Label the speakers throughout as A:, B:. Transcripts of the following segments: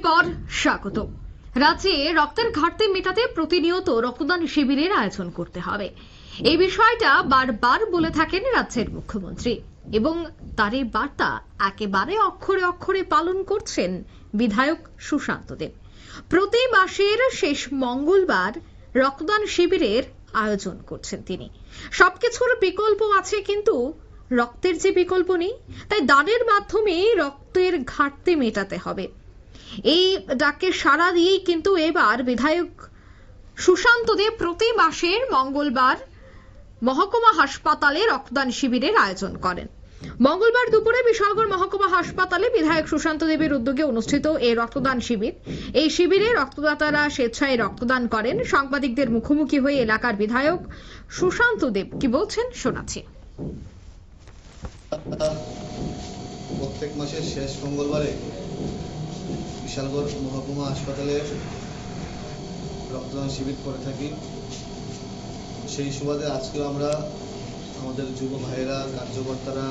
A: পর স্বাগত। রাজ্যে রক্তের ঘাটতি মেটাতে প্রতিনিয়ত রক্তদান শিবিরের আয়োজন করতে হবে, এই বিষয়টা বারবার বলে থাকেন রাজ্যের মুখ্যমন্ত্রী এবং তারই বার্তা একেবারে অক্ষরে অক্ষরে পালন করছেন বিধায়ক সুশান্ত দেব। প্রতি মাসের শেষ মঙ্গলবার রক্তদান শিবিরের আয়োজন করছেন তিনি। সবকিছুর বিকল্প আছে, কিন্তু রক্তের যে বিকল্প নেই, তাই দানের মাধ্যমে রক্তের ঘাটতি মেটাতে হবে। এই ডাকে সাড়া দিয়েই কিন্তু এবার বিধায়ক সুশান্ত দেব প্রতি মাসের মঙ্গলবার মহকুমা হাসপাতালে রক্তদান শিবিরের আয়োজন করেন। মঙ্গলবার দুপুরে বিশালগড় মহকুমা হাসপাতালে বিধায়ক সুশান্ত দেবের উদ্যোগে অনুষ্ঠিত এই রক্তদান শিবির। এই শিবিরে রক্তদাতারা স্বেচ্ছায় রক্তদান করেন। সাংবাদিকদের মুখোমুখি হয়ে এলাকার বিধায়ক সুশান্ত দেব কি বলছেন শোনাচ্ছি।
B: প্রত্যেক মাসের শেষ মঙ্গলবারে বিশালগড় মহকুমা হাসপাতালে রক্তদান শিবির করে থাকি। সেই সুবাদে আজকেও আমরা আমাদের যুব ভাইয়েরা, কার্যকর্তারা,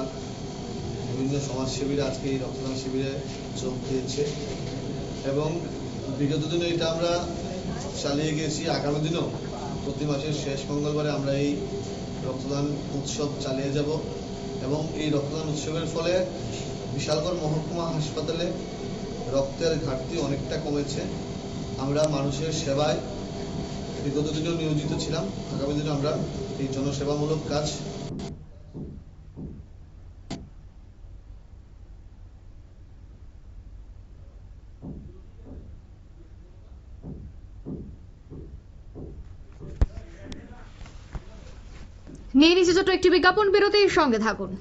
B: বিভিন্ন সমাজসেবীরা আজকে এই রক্তদান শিবিরে যোগ দিয়েছে এবং বিগত দিনে এটা আমরা চালিয়ে গিয়েছি। আগামী দিনেও প্রতি মাসের শেষ মঙ্গলবারে আমরা এই রক্তদান উৎসব চালিয়ে যাব এবং এই রক্তদান উৎসবের ফলে বিশালগড় মহকুমা হাসপাতালে রক্তের ঘাটতি অনেকটা কমেছে। আমরা মানুষের সেবায় বিগত দিনেও নিয়োজিত ছিলাম, আগামী দিনে আমরা এই জনসেবামূলক কাজ
A: নিয়ে নিচে ছোট একটি বিজ্ঞাপন বিরতির সঙ্গে থাকুন।